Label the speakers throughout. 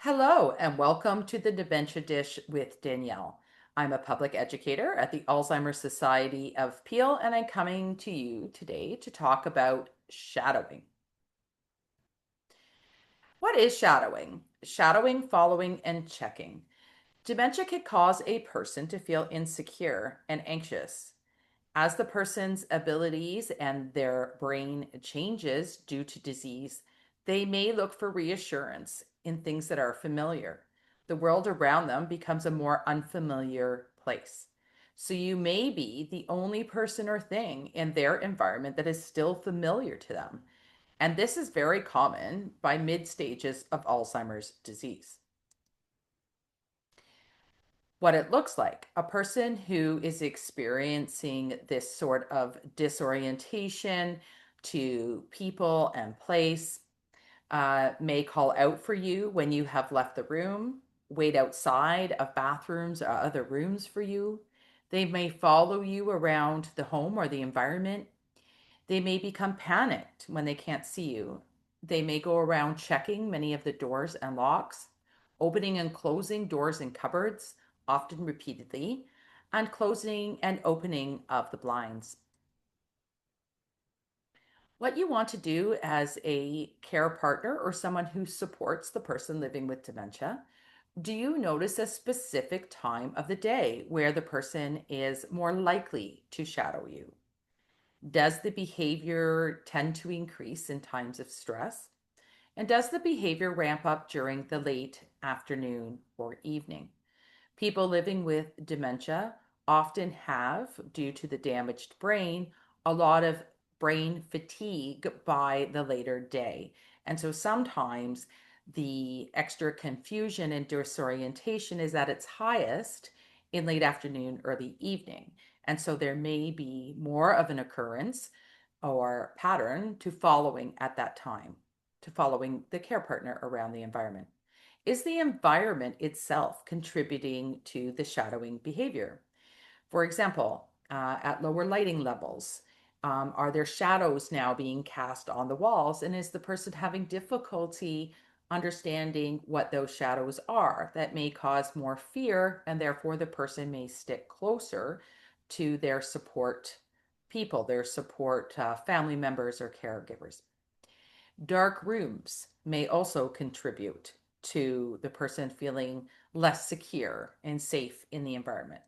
Speaker 1: Hello, and welcome to the Dementia Dish with Danielle. I'm a public educator at the Alzheimer's Society of Peel, and I'm coming to you today to talk about shadowing. What is shadowing? Shadowing, following, and checking. Dementia can cause a person to feel insecure and anxious. As the person's abilities and their brain changes due to disease, they may look for reassurance in things that are familiar. The world around them becomes a more unfamiliar place. So you may be the only person or thing in their environment that is still familiar to them. And this is very common by mid stages of Alzheimer's disease. What it looks like. A person who is experiencing this sort of disorientation to people and place may call out for you when you have left the room, wait outside of bathrooms or other rooms for you. They may follow you around the home or the environment. They may become panicked when they can't see you. They may go around checking many of the doors and locks, opening and closing doors and cupboards, often repeatedly, and closing and opening of the blinds. What you want to do as a care partner or someone who supports the person living with dementia, do you notice a specific time of the day where the person is more likely to shadow you? Does the behavior tend to increase in times of stress? And does the behavior ramp up during the late afternoon or evening? People living with dementia often have, due to the damaged brain, a lot of brain fatigue by the later day. And so sometimes the extra confusion and disorientation is at its highest in late afternoon, early evening. And so there may be more of an occurrence or pattern to following at that time, to following the care partner around the environment. Is the environment itself contributing to the shadowing behavior? For example, at lower lighting levels, are there shadows now being cast on the walls? And is the person having difficulty understanding what those shadows are? That may cause more fear, and therefore the person may stick closer to their support people, their support family members or caregivers. Dark rooms may also contribute to the person feeling less secure and safe in the environment.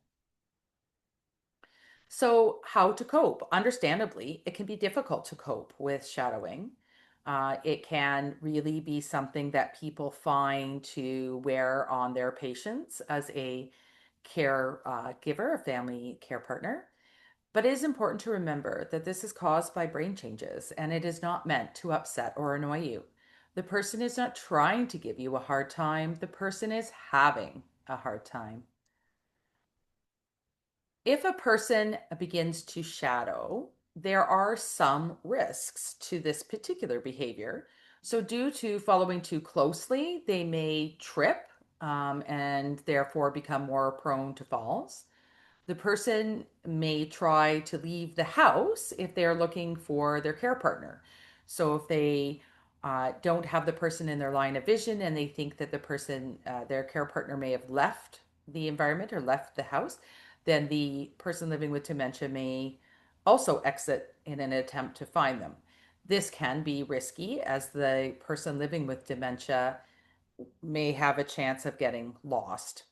Speaker 1: So, how to cope? Understandably, it can be difficult to cope with shadowing. It can really be something that people find to wear on their patients as a care giver, a family care partner. But it is important to remember that this is caused by brain changes and it is not meant to upset or annoy you. The person is not trying to give you a hard time, the person is having a hard time. If a person begins to shadow, there are some risks to this particular behavior. So, due to following too closely, they may trip and therefore become more prone to falls. The person may try to leave the house if they're looking for their care partner. So if they don't have the person in their line of vision and they think that the person, their care partner, may have left the environment or left the house, then the person living with dementia may also exit in an attempt to find them. This can be risky as the person living with dementia may have a chance of getting lost.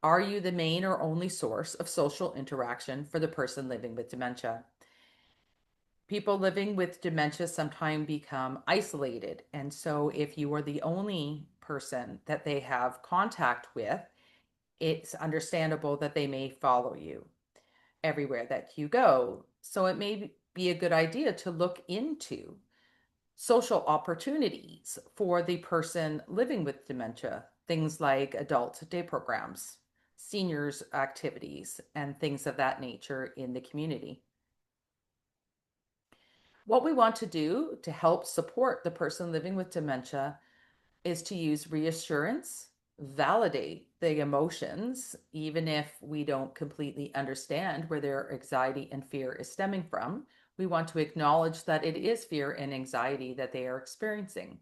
Speaker 1: Are you the main or only source of social interaction for the person living with dementia? People living with dementia sometimes become isolated. And so, if you are the only person that they have contact with, it's understandable that they may follow you everywhere that you go. So, it may be a good idea to look into social opportunities for the person living with dementia, things like adult day programs, seniors activities, and things of that nature in the community. What we want to do to help support the person living with dementia is to use reassurance, validate the emotions, even if we don't completely understand where their anxiety and fear is stemming from. We want to acknowledge that it is fear and anxiety that they are experiencing.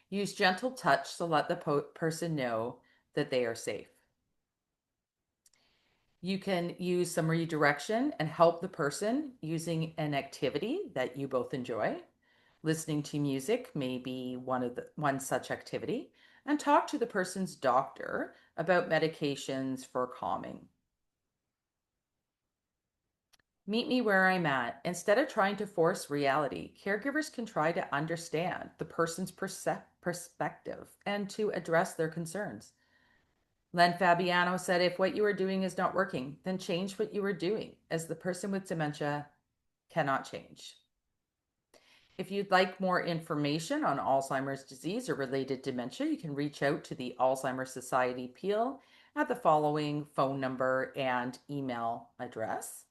Speaker 1: Use gentle touch to let the person know that they are safe. You can use some redirection and help the person using an activity that you both enjoy. Listening to music may be one such activity, and talk to the person's doctor about medications for calming. Meet me where I'm at. Instead of trying to force reality, caregivers can try to understand the person's perspective and to address their concerns. Len Fabiano said, if what you are doing is not working, then change what you are doing, as the person with dementia cannot change. If you'd like more information on Alzheimer's disease or related dementia, you can reach out to the Alzheimer's Society Peel at the following phone number and email address.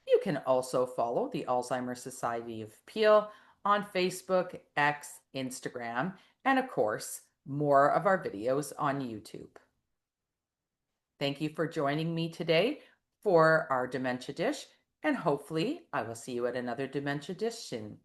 Speaker 1: You can also follow the Alzheimer's Society of Peel on Facebook, X, Instagram, and of course, more of our videos on YouTube. Thank you for joining me today for our dementia dish, and hopefully I will see you at another dementia dish soon.